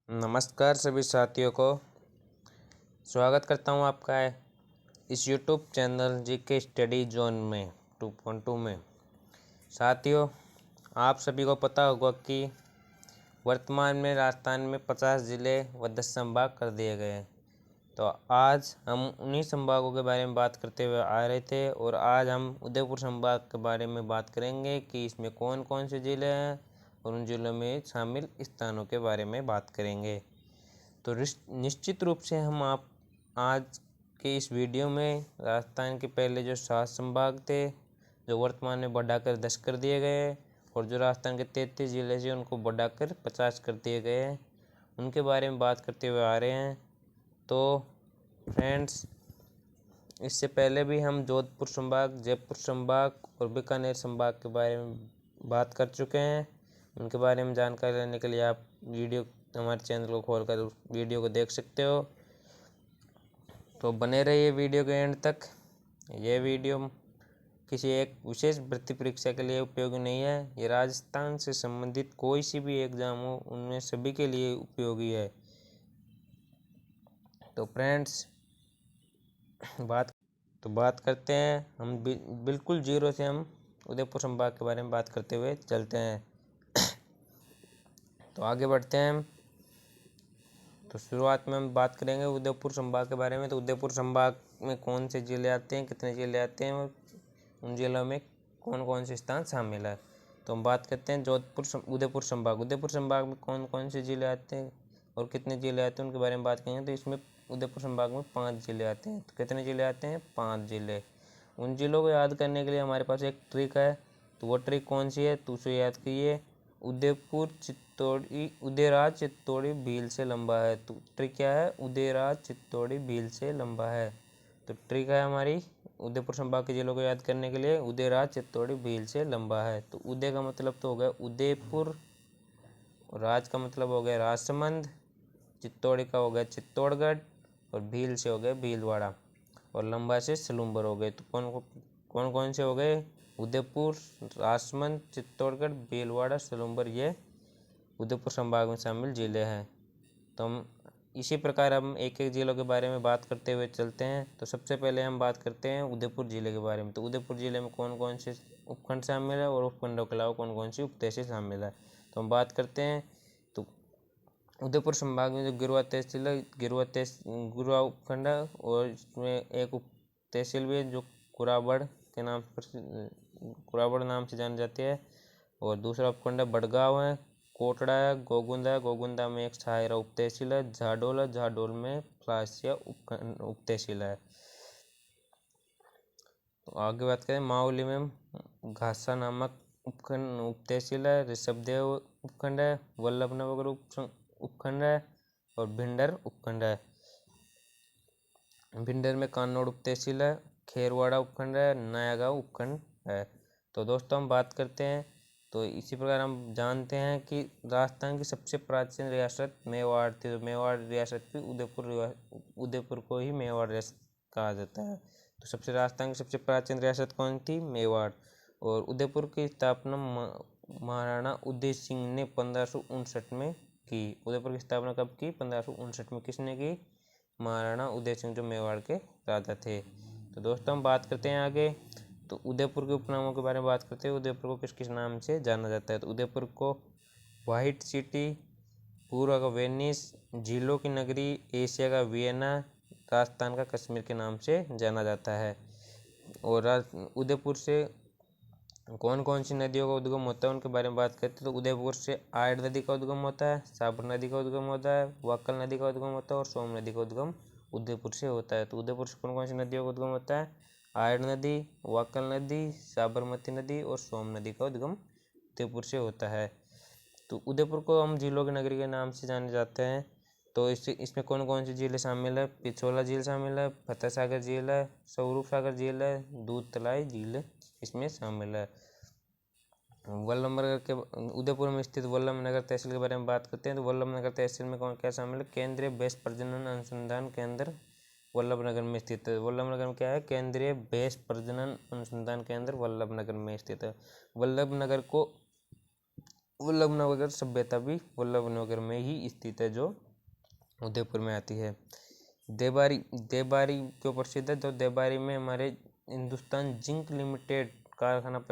नमस्कार सभी साथियों को। स्वागत करता हूं आपका इस YouTube channel GK study zone में 2.2 में। साथियों, आप सभी को पता होगा कि वर्तमान में राजस्थान में 50 ज़िले व 10 संभाग कर दिए गए हैं। तो आज हम उन्हीं संभागों के बारे में बात करते हुए आ रहे थे और आज हम उदयपुर संभाग के बारे में बात करेंगे कि इसमें कौन कौन से ज़िले हैं और उन ज़िलों में शामिल स्थानों के बारे में बात करेंगे। तो निश्चित रूप से हम आप आज के इस वीडियो में राजस्थान के पहले जो 7 संभाग थे जो वर्तमान में बढ़ाकर 10 कर दिए गए और जो राजस्थान के 33 ज़िले से उनको बढ़ाकर 50 कर दिए गए हैं, उनके बारे में बात करते हुए आ रहे हैं। तो फ्रेंड्स, इससे पहले भी हम जोधपुर संभाग, जयपुर संभाग और बीकानेर संभाग के बारे में बात कर चुके हैं। उनके बारे में जानकारी लेने के लिए आप हमारे चैनल को खोलकर वीडियो को देख सकते हो। तो बने रहिए वीडियो के एंड तक। ये वीडियो किसी एक विशेष भर्ती परीक्षा के लिए उपयोगी नहीं है। ये राजस्थान से संबंधित कोई सी भी एग्जाम हो उनमें सभी के लिए उपयोगी है। तो फ्रेंड्स, बात करते हैं हम बिल्कुल जीरो से हम उदयपुर संभाग के बारे में बात करते हुए चलते हैं। तो आगे बढ़ते हैं हम। तो शुरुआत में हम बात करेंगे उदयपुर संभाग के बारे में। तो उदयपुर संभाग में कौन से ज़िले आते हैं, कितने ज़िले आते हैं और उन ज़िलों में कौन कौन से स्थान शामिल है। तो हम बात करते हैं उदयपुर संभाग। उदयपुर संभाग में कौन कौन से ज़िले आते हैं और कितने ज़िले आते हैं उनके बारे में बात करेंगे। तो इसमें उदयपुर संभाग में 5 ज़िले आते हैं। तो कितने ज़िले आते हैं? 5 ज़िले। उन ज़िलों को याद करने के लिए हमारे पास एक ट्रिक है। तो वो ट्रिक कौन सी है? तो उसे याद कीजिए। उदयराज चित्तौड़ी भील से लंबा है। तो ट्रिक क्या है? उदयराज चित्तौड़ी भील से लंबा है। तो ट्रिक है हमारी उदयपुर संभाग के जिलों को याद करने के लिए, उदयराज चित्तौड़ी भील से लंबा है। तो उदय का मतलब तो हो गया उदयपुर, राज का मतलब हो गया राजसमंद, चित्तौड़ी का हो गया चित्तौड़गढ़ और भील से हो गया भीलवाड़ा और लंबा से सलूम्बर हो गए। तो कौन कौन से हो गए? उदयपुर, राजसमंद, चित्तौड़गढ़, भीलवाड़ा, सलूम्बर, ये उदयपुर संभाग में शामिल ज़िले हैं। तो हम इसी प्रकार हम एक एक ज़िलों के बारे में बात करते हुए चलते हैं। तो सबसे पहले हम बात करते हैं उदयपुर ज़िले के बारे में। तो उदयपुर ज़िले में कौन कौन से उपखंड शामिल है और उपखंडों के अलावा कौन कौन सी उप तहसील शामिल है। तो हम बात करते हैं। तो उदयपुर संभाग में जो गिरुआ तहसील है, गिरुआ उपखंड है और इसमें एक उप तहसील भी है जो कुराबड़ नाम से जानी जाती है। और दूसरा उपखंड है बड़गांव है, कोटड़ा है, गोगुंदा में एक छायरा उप तहसील है, झाडोल में फ्लासिया उप तहसील है। तो आगे बात करें, मावली में घासा नामक उपखंड उप तहसील है, ऋषभदेव उपखंड है, वल्लभनगर उपखंड है और भिंडर उपखंड है। भिंडर में कान्नौड़ उप तहसील है, खेरवाड़ा उपखंड है, नयागांव उपखंड है। तो दोस्तों, हम बात करते हैं। तो इसी प्रकार हम जानते हैं कि राजस्थान की सबसे प्राचीन रियासत मेवाड़ थी। तो मेवाड़ रियासत भी उदयपुर को ही मेवाड़ रियासत कहा जाता है। तो राजस्थान की सबसे प्राचीन रियासत कौन थी? मेवाड़। और उदयपुर की स्थापना महाराणा उदय सिंह ने 1559 में की। उदयपुर की स्थापना कब की? 1559 में। किसने की? महाराणा उदय सिंह, जो मेवाड़ के राजा थे। तो दोस्तों, हम बात करते हैं आगे। तो उदयपुर के उपनामों के बारे में बात करते हैं। उदयपुर को किस किस नाम से जाना जाता है? तो उदयपुर को वाइट सिटी, पूर्व का वेनिस, झीलों की नगरी, एशिया का वियना, राजस्थान का कश्मीर के नाम से जाना जाता है। और उदयपुर से कौन कौन सी नदियों का उद्गम होता है उनके बारे में बात करते हैं। तो उदयपुर से आयड़ नदी का उद्गम होता है, साबर नदी का उद्गम होता है, वाकल नदी का उद्गम होता है और सोम नदी का उद्गम उदयपुर से होता है। तो उदयपुर से कौन कौन सी नदियों का उद्गम होता है? आयड़ नदी, वाकल नदी, साबरमती नदी और सोम नदी का उद्गम उदयपुर से होता है। तो उदयपुर को हम झीलों की नगरी के नाम से जाने जाते हैं। तो इसमें कौन कौन सी झीलें शामिल है? पिछोला झील शामिल है, फतेह सागर झील है, स्वरूप सागर झील है, दूध तलाई झील इसमें शामिल है। वल्लभनगर के उदयपुर में स्थित वल्लभनगर तहसील के बारे में बात करते हैं। तो वल्लभनगर तहसील में कौन क्या शामिल है? केंद्रीय भैंस प्रजनन अनुसंधान केंद्र वल्लभनगर में स्थित है। वल्लभनगर में क्या है? केंद्रीय भैंस प्रजनन अनुसंधान केंद्र वल्लभनगर में स्थित है। वल्लभनगर को वल्लभनगर सभ्यता भी वल्लभनगर में ही स्थित है, जो उदयपुर में आती है। देबारी देबारी क्यों प्रसिद्ध है? तो देबारी में हमारे हिंदुस्तान जिंक लिमिटेड कारखाना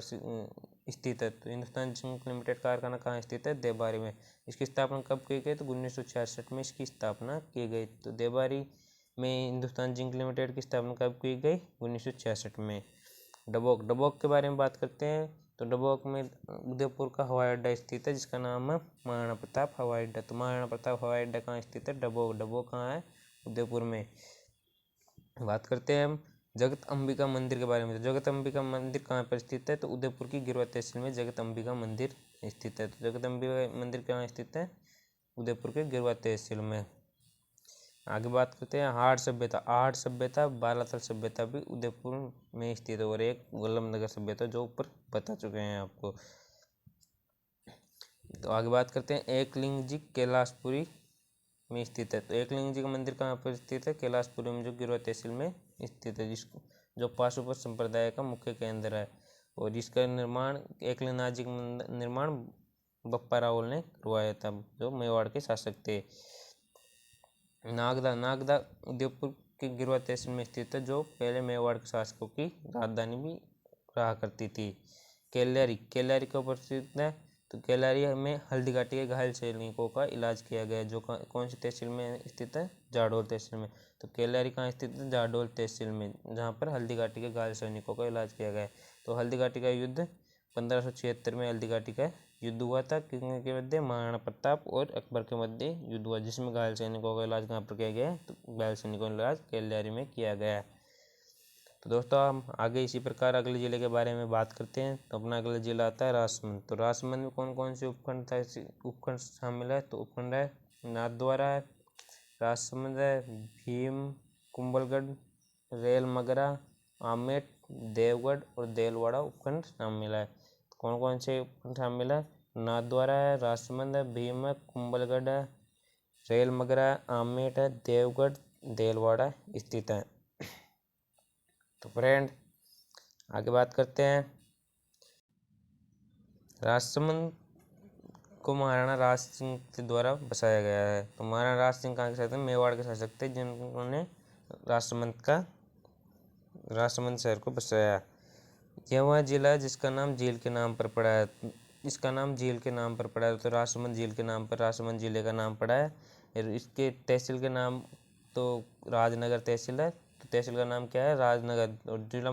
स्थित है। तो हिंदुस्तान जिंक लिमिटेड कारखाना कहाँ स्थित है? देबारी में। इसकी स्थापना कब की गई? तो 1966 में इसकी स्थापना की गई। तो देबारी में हिंदुस्तान जिंक लिमिटेड की स्थापना कब की गई? 1966 में। डबोक के बारे में बात करते हैं। तो डबोक में उदयपुर का हवाई अड्डा स्थित है, जिसका नाम है महाराणा प्रताप हवाई अड्डा। तो महाराणा प्रताप हवाई अड्डा कहाँ स्थित है? डबोक कहाँ है? उदयपुर में। बात करते हैं हम जगत अंबिका मंदिर के बारे में। तो जगत अंबिका मंदिर कहाँ पर स्थित है? तो उदयपुर की गिरवा तहसील में जगत अंबिका मंदिर स्थित है। तो जगत अंबिका मंदिर कहाँ स्थित है? उदयपुर के गिरवा तहसील में। आगे बात करते हैं आहट सभ्यता, बालाथल सभ्यता भी उदयपुर में स्थित है, और एक वल्लभनगर सभ्यता जो ऊपर बता चुके हैं आपको। तो आगे बात करते हैं एकलिंग जी कैलाशपुरी में स्थित है। तो एकलिंग जी का मंदिर कहाँ पर स्थित है? कैलाशपुरी में, जो गिरवा तहसील में स्थित है, जो पाशुपत संप्रदाय का मुख्य केंद्र है, और जिसका निर्माण एकलिंगनाथ जी का निर्माण बप्पा रावल ने करवाया था, जो मेवाड़ के शासक थे। नागदा उदयपुर के गिरवा तहसील में स्थित है, जो पहले मेवाड़ के शासकों की राजधानी भी रहा करती थी। केल्यारी क्यों प्रसिद्ध है? तो केल्यारी में हल्दी घाटी के घायल सैनिकों का इलाज किया गया, जो कौन सी तहसील में स्थित है? जाडोल तहसील में। तो केल्यारी कहाँ स्थित है? जाडोल तहसील में, जहाँ पर हल्दी घाटी के घायल सैनिकों का इलाज किया गया। तो हल्दी घाटी का युद्ध 1576 में हल्दी घाटी का युद्ध हुआ था, किसके मध्य? महाराणा प्रताप और अकबर के मध्य युद्ध हुआ, जिसमें घायल सैनिकों का इलाज कहाँ पर किया गया? तो घायल सैनिकों का इलाज केल्यारी में किया गया। तो दोस्तों हम आगे इसी प्रकार अगले जिले के बारे में बात करते हैं। तो अपना अगला जिला आता है राजसमंद। तो राजसमंद में कौन कौन से उपखंड शामिल है? तो उपखंड है नाथद्वारा है, राजसमंद है, भीम, कुंभलगढ़, रेल मगरा, आमेट, देवगढ़ और देलवाड़ा उपखंड शामिल है। तो कौन कौन से उपखंड शामिल है? नाथद्वारा है, राजसमंद है, भीम है, कुंभलगढ़ है, रेल मगरा है, आमेट है, देवगढ़, देलवाड़ा स्थित है। तो फ्रेंड आगे बात करते हैं। राजसमंद को महाराणा राज सिंह के द्वारा बसाया गया है। तो महाराणा राज सिंह कहाँ के शासक थे? मेवाड़ के शासक थे, जिन्होंने राजसमंद शहर को बसाया। यह वह जिला है जिसका नाम झील के नाम पर पड़ा है। इसका नाम झील के नाम पर पड़ा है, तो राजसमंद झील के नाम पर राजसमंद जिले का नाम पड़ा है। और इसके तहसील के नाम तो राजनगर तहसील है। तो तहसील का नाम क्या है? राजनगर। और जिला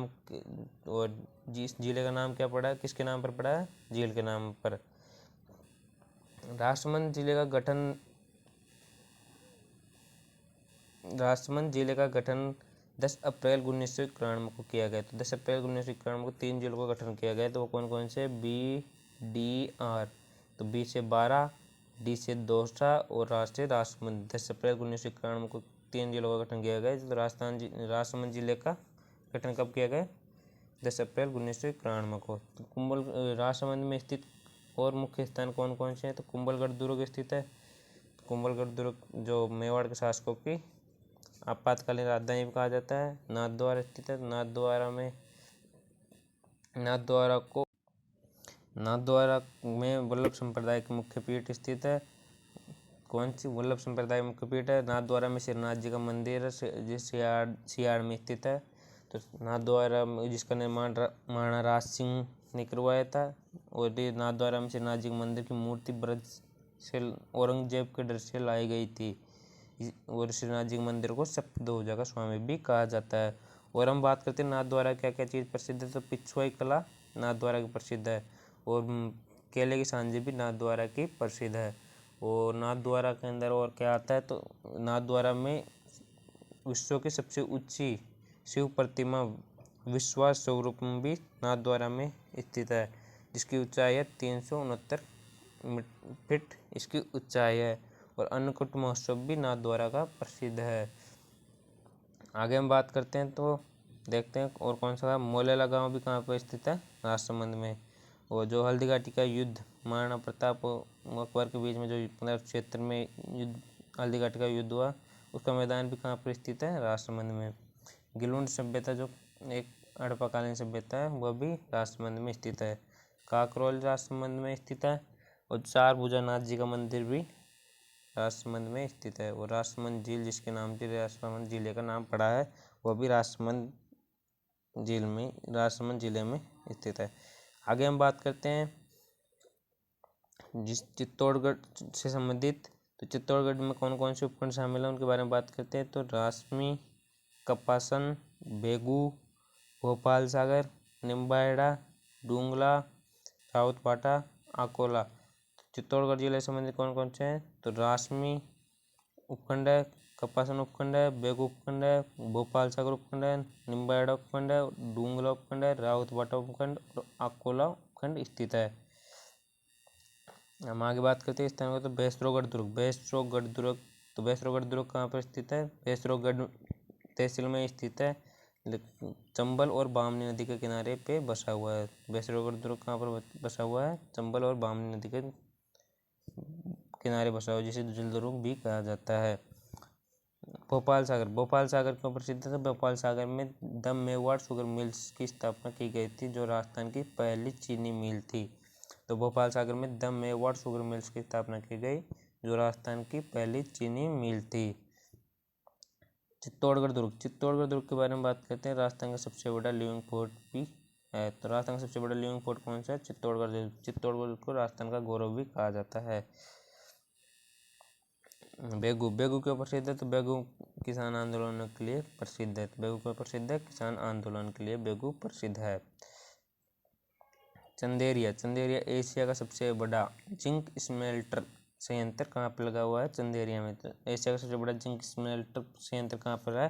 और जिस जिले का नाम क्या पड़ा है? किसके नाम पर पड़ा है? झील के नाम पर। राजसमंद जिले का गठन 10 अप्रैल 1991 को किया गया। तो 10 अप्रैल 1991 को 3 जिलों का गठन किया गया। तो वो कौन कौन से? B, D, R. तो बी से 12, डी से दौसा और राज से राजसमंद। 10 अप्रैल 1991 को 3 जिलों का गठन किया गया। तो राजसमंद जिले का गठन कब किया गया? 10 अप्रैल 1991 को। तो राजसमंद में स्थित और मुख्य स्थान कौन कौन से हैं? तो कुंभलगढ़ दुर्ग स्थित है। कुंभलगढ़ दुर्ग जो मेवाड़ के शासकों की आपातकालीन राजधानी भी कहा जाता है। नाथद्वारा स्थित है। नाथद्वारा में वल्लभ संप्रदाय की मुख्य पीठ स्थित है। कौन सी? वल्लभ संप्रदाय मुख्य पीठ है। नाथद्वारा में श्रीनाथ जी का मंदिर है, जो सियाड़ में स्थित है। तो नाथद्वारा जिसका निर्माण महाराणा राज सिंह ने करवाया था। और ये नाथद्वारा में श्रीनाथ जी के मंदिर की मूर्ति ब्रज से औरंगजेब के डर से लाई गई थी। और श्रीनाथ जी के मंदिर को सप्तभुजा का स्वामी भी कहा जाता है। और हम बात करते हैं नाथद्वारा क्या क्या चीज़ प्रसिद्ध है। तो पिछुआई कला नाथद्वारा की प्रसिद्ध है, और केले की सांझी भी नाथद्वारा की प्रसिद्ध है। और नाथद्वारा के अंदर और क्या आता है? तो नाथद्वारा में विश्व की सबसे ऊंची शिव प्रतिमा विश्वास स्वरूप भी नाथद्वारा में स्थित है, जिसकी ऊंचाई है 369 फीट इसकी ऊंचाई है। और अन्नकूट महोत्सव भी नाथद्वारा का प्रसिद्ध है। आगे हम बात करते हैं तो देखते हैं और कौन सा। मोलेला गांव भी कहाँ पर स्थित है? राजसमंद में। और जो हल्दी घाटी का युद्ध महाराणा प्रताप और अकबर के बीच में जो क्षेत्र में युद्ध हल्दी घाटी का युद्ध हुआ, उसका मैदान भी कहाँ पर स्थित है? राजसमंद में। गिलुंड सभ्यता जो एक हड़प्पाकालीन सभ्यता है, वह भी राजसमंद में स्थित है। काकरोल राजसमंद में स्थित है। और चार भुजानाथ जी का मंदिर भी राजसमंद में स्थित है। और राजसमंद झील जिसके नाम से राजसमंद जिले का नाम पड़ा है वो भी राजसमंद जिले में स्थित है। आगे हम बात करते हैं जिस चित्तौड़गढ़ से संबंधित, तो चित्तौड़गढ़ में कौन कौन से उपखंड शामिल हैं उनके बारे में बात करते हैं। तो रासमी, कपासन, बेगू, भोपाल सागर, निम्बाहेड़ा, डूंगला, राउतपाटा, अकोला। चित्तौड़गढ़ जिले से संबंधित कौन कौन से हैं? तो रासमी उपखंड है, कपासन उपखंड है, बेगू उपखंड है, भोपाल सागर उपखंड है, निम्बाहेड़ा उपखंड है, डूंगला उपखंड है, राउतपाटा उपखंड और अकोला उपखंड स्थित है। हम आगे बात करते हैं स्थान को। तो भैंसरोगढ़ दुर्ग, तो भैंसरोगढ़ दुर्ग कहाँ पर स्थित है? भैंसरोगढ़ तहसील में स्थित है, चंबल और बामनी नदी के किनारे पे बसा हुआ है। भैंसरोगढ़ दुर्ग कहाँ पर बसा हुआ है? चंबल और बामनी नदी के किनारे बसा हुआ है, जिसे जल दुर्ग भी कहा जाता है। भोपाल सागर क्यों प्रसिद्ध है? भोपाल सागर में द मेवाड़ शुगर मिल्स की स्थापना की गई थी, जो राजस्थान की पहली चीनी मिल थी। तो भोपाल सागर में द मेवाड़ शुगर मिल्स की स्थापना की गई, जो राजस्थान की पहली चीनी मिल थी। चित्तौड़गढ़ दुर्ग के बारे में बात करते हैं। राजस्थान का सबसे बड़ा लिविंग फोर्ट भी है। तो राजस्थान का सबसे बड़ा लिविंग फोर्ट कौन सा है? चित्तौड़गढ़ को राजस्थान का गौरव भी कहा जाता है। बेगू क्यों प्रसिद्ध है? तो बेगू किसान आंदोलन के लिए प्रसिद्ध है। बेगू क्यों प्रसिद्ध है? किसान आंदोलन के लिए बेगू प्रसिद्ध है। चंदेरिया एशिया का सबसे बड़ा जिंक स्मेल्टर संयंत्र कहाँ पर लगा हुआ है? चंदेरिया में। तो एशिया का सबसे बड़ा जिंक स्मेल्टर संयंत्र कहाँ पर है?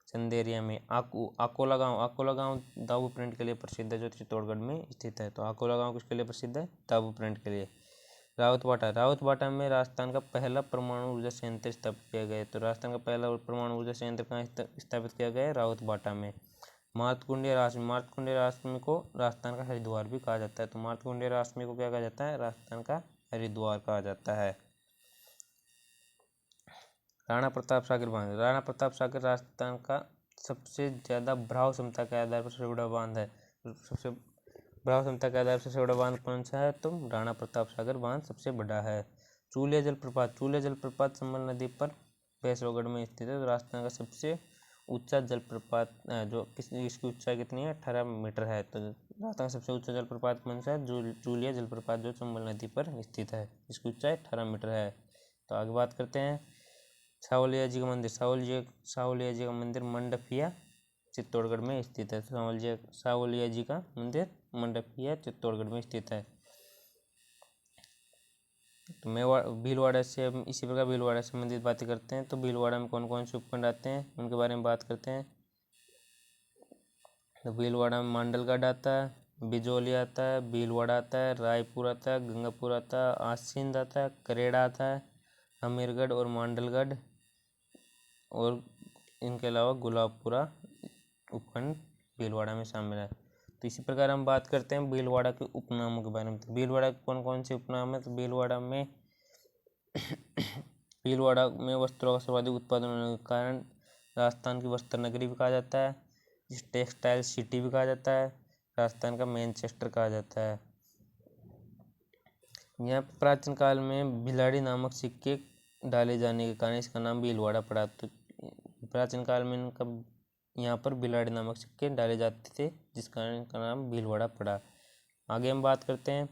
चंदेरिया में। अकोला गांव दाबू प्रिंट के लिए प्रसिद्ध है, जो चित्तौड़गढ़ में स्थित है। तो अकोला गांव किसके लिए प्रसिद्ध है? दाबू प्रिंट के लिए। राउतपाटा में राजस्थान का पहला परमाणु ऊर्जा संयंत्र स्थापित किया गया है। तो राजस्थान का पहला परमाणु ऊर्जा संयंत्र कहाँ स्थापित किया गया है? राउतपाटा में। मार्तकुंडिया राश्मी को राजस्थान का हरिद्वार भी कहा जाता है। तो मार्तकुंडिया राश्मी को क्या कहा जाता है? राजस्थान का हरिद्वार कहा जाता है। राणा प्रताप सागर राजस्थान का सबसे ज्यादा भराव क्षमता के आधार पर सबसे बड़ा बांध है। सबसे भराव क्षमता के आधार पर सबसे बड़ा बांध कौन सा है? तो राणा प्रताप सागर बांध सबसे बड़ा है। चूलिया जलप्रपात संबल नदी पर भैंसरोगढ़ में स्थित है। तो राजस्थान का सबसे ऊंचा जलप्रपात जो इसकी ऊंचाई कितनी है? 18 मीटर है। तो राजस्थान का सबसे ऊंचा जलप्रपात कौन सा है? जो चूलिया जलप्रपात जो चंबल नदी पर स्थित है, इसकी ऊंचाई 18 मीटर है। तो आगे बात करते हैं सावलिया जी का मंदिर। सावलिया जी का मंदिर मंडपिया चित्तौड़गढ़ में स्थित है। सावलिया जी का मंदिर मंडपिया चित्तौड़गढ़ में स्थित है। तो भीलवाड़ा से इसी प्रकार भीलवाड़ा से संबंधित बातें करते हैं। तो भीलवाड़ा में कौन कौन से उपखंड आते हैं उनके बारे में बात करते हैं। तो भीलवाड़ा में मांडलगढ़ आता है, बिजौली आता है, भीलवाड़ा आता है, रायपुर आता है, गंगापुर आता है, आसिंद आता है, करेड़ा आता है, हमीरगढ़ और मांडलगढ़, और इनके अलावा गुलाबपुरा उपखंड भीलवाड़ा में शामिल है। तो इसी प्रकार हम बात करते हैं भीलवाड़ा के उपनामों के बारे में। तो भीलवाड़ा के कौन कौन से उपनाम है? तो भीलवाड़ा में वस्त्रों का सर्वाधिक उत्पादन होने के कारण राजस्थान की वस्त्र नगरी भी कहा जाता है, जिस टेक्सटाइल सिटी भी कहा जाता है, राजस्थान का मैनचेस्टर कहा जाता है। यहाँ प्राचीन काल में भिलाड़ी नामक सिक्के डाले जाने के कारण इसका नाम भीलवाड़ा पड़ा। तो प्राचीन काल में इनका यहाँ पर भिलाड़ी नामक सिक्के डाले जाते थे, जिस कारण इनका नाम भीलवाड़ा पड़ा। आगे हम बात करते हैं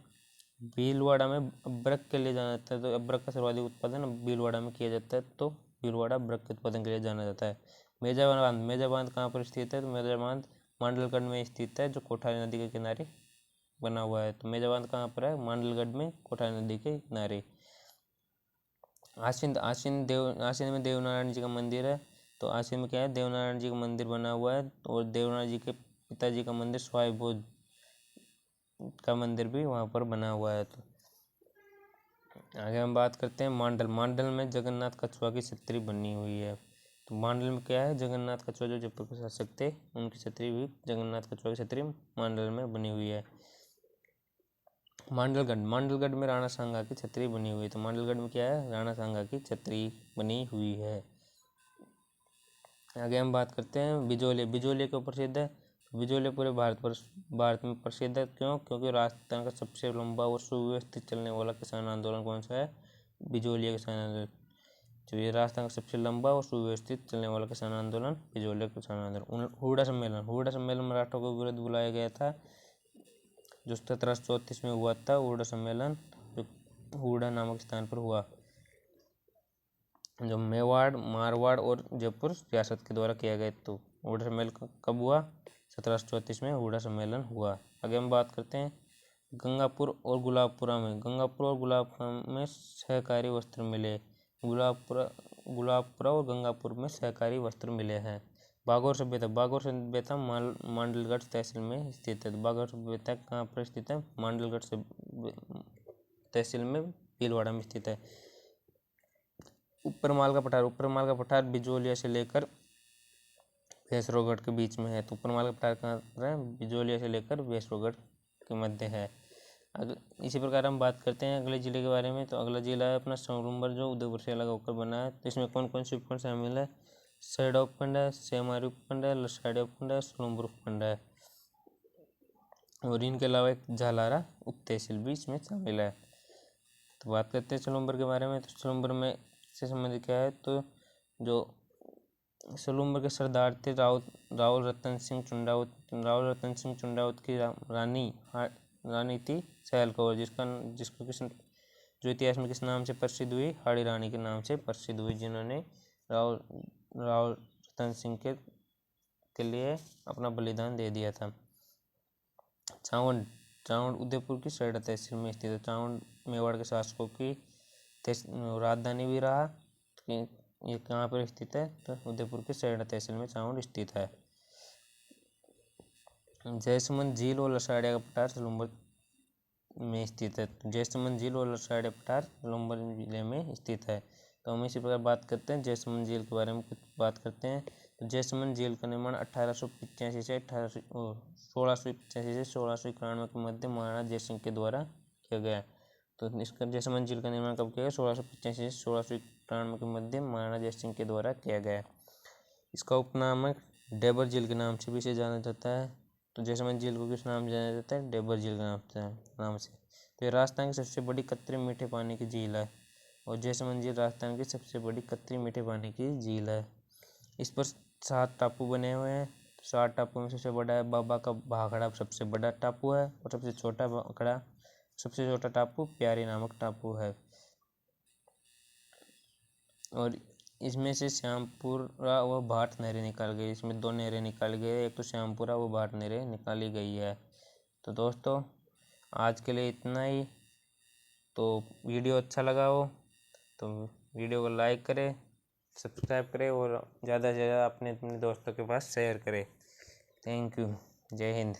भीलवाड़ा में अब्रक के लिए जाना जाता है। तो अब्रक का सर्वाधिक उत्पादन भीलवाड़ा में किया जाता है, तो भीलवाड़ा अब्रक के उत्पादन के लिए जाना जाता है। मेजा बांध कहाँ पर स्थित है? तो मेजा बांध मांडलगढ़ में स्थित है, जो कोठारी नदी के किनारे बना हुआ है। तो मेजा बांध कहाँ पर है? मांडलगढ़ में कोठारी नदी के किनारे। आसिंद में देवनारायण जी का मंदिर है। तो आसिंद में क्या है? देवनारायण जी का मंदिर बना हुआ है, और देवनारायण जी के पिताजी का मंदिर स्वायंभू का मंदिर भी वहाँ पर बना हुआ है। तो आगे हम बात करते हैं मांडल में जगन्नाथ कछुआ की छतरी बनी हुई है। तो मांडल में क्या है? जगन्नाथ कछुआ जो जयपुर के शासक थे उनकी छतरी भी जगन्नाथ कछुआ की छतरी मांडल में बनी हुई है। मांडलगढ़ में राणा सांगा की छतरी बनी हुई है। तो मांडलगढ़ में क्या है? राणा सांगा की छतरी बनी हुई है। आगे हम बात करते हैं बिजोलिया क्यों प्रसिद्ध है? बिजोलिया पूरे भारत में प्रसिद्ध है। क्यों? क्योंकि राजस्थान का सबसे लंबा और सुव्यवस्थित चलने वाला किसान आंदोलन कौन सा है? बिजोलिया किसान आंदोलन। तो ये राजस्थान का सबसे लंबा और सुव्यवस्थित चलने वाला किसान आंदोलन बिजोलिया किसान आंदोलन। हुड़ा सम्मेलन मराठों के विरुद्ध बुलाया गया था, जो 1734 में हुआ था। हुड़ा सम्मेलन जो हुड़ा नामक स्थान पर हुआ, जो मेवाड़, मारवाड़ और जयपुर रियासत के द्वारा किया गया। तो हुड़ा सम्मेलन कब हुआ? 1734 में हुड़ा सम्मेलन हुआ। आगे हम बात करते हैं गंगापुर और गुलाबपुरा में सहकारी वस्त्र मिले। गुलाबपुरा और गंगापुर में सहकारी वस्त्र मिले हैं। बागौर सभ्यता मांडलगढ़ तहसील में स्थित है। बागौर सभ्यता कहाँ पर स्थित है? मांडलगढ़ तहसील में भीलवाड़ा में स्थित है। ऊपर माल का पठार बिजोलिया से लेकर भैंसरोगढ़ के बीच में है। तो ऊपर माल का पठार कहाँ है? बिजोलिया से लेकर भैंसरोगढ़ के मध्य है। इसी प्रकार हम बात करते हैं अगले जिले के बारे में। तो अगला जिला है अपना सलूम्बर, जो उदयपुर से अलग होकर बना है। तो इसमें कौन कौन से उपखंड शामिल है? सैड़ा उपखंड है, सेमारी उपखंड है, लसाड़िया उपखंड है, सलूम्बर उपखंड है, और इनके अलावा एक झालारा उप तहसील भी इसमें शामिल है। तो बात करते हैं सलूम्बर के बारे में। तो सलूम्बर में से संबंधित क्या है? तो जो सलूम्बर के सरदार थे रावल रतन सिंह चुंडावत की रानी थी सैल कौर, जो इतिहास में किस नाम से प्रसिद्ध हुई? हाड़ी रानी के नाम से प्रसिद्ध हुई, जिन्होंने रावल रतन सिंह के लिए अपना बलिदान दे दिया था। चावंड उदयपुर की सैड़ा तहसील में स्थित है। चावंड मेवाड़ के शासकों की राजधानी भी रहा। ये कहाँ पर स्थित है? तो उदयपुर के सैड़ा तहसील में चावंड स्थित है। जयसमंद झील और लसाड़िया का पठार सलूम्बर में स्थित है। जयसमंद झील और लसाड़िया पठार सलूम्बर जिले में स्थित है। तो हम इसी प्रकार बात करते हैं जयसमंद झील के बारे में कुछ बात करते हैं। तो जयसमंद झील का निर्माण 1685 से 1691 के मध्य महाराणा जयसिंह के द्वारा किया गया। तो इसका जयसमंद झील का निर्माण कब किया गया? 1685 से 1691 के मध्य महाराणा जयसिंह के द्वारा किया गया। इसका उपनाम है डेबर झील के नाम से भी इसे जाना जाता है। तो जयसमंद झील को किस नाम से जाना जाता है? डेबर झील के नाम से। तो ये राजस्थान की सबसे बड़ी कतरी मीठे पानी की झील है, और जयसमंद झील राजस्थान की सबसे बड़ी कतरी मीठे पानी की झील है। इस पर 7 टापू बने हुए हैं। 7 टापू में सबसे बड़ा है बाबा का भाखड़ा, सबसे बड़ा टापू है, और सबसे छोटा टापू प्यारी नामक टापू है। और इसमें से श्यामपुरा व भाट नहरें निकाल गई। इसमें 2 नहरें निकाली गई, एक तो श्यामपुरा व भाट नहरें निकाली गई है। तो दोस्तों आज के लिए इतना ही। तो वीडियो अच्छा लगा हो तो वीडियो को लाइक करें, सब्सक्राइब करें, और ज़्यादा से ज़्यादा अपने दोस्तों के पास शेयर करें। Thank you. जय हिंद।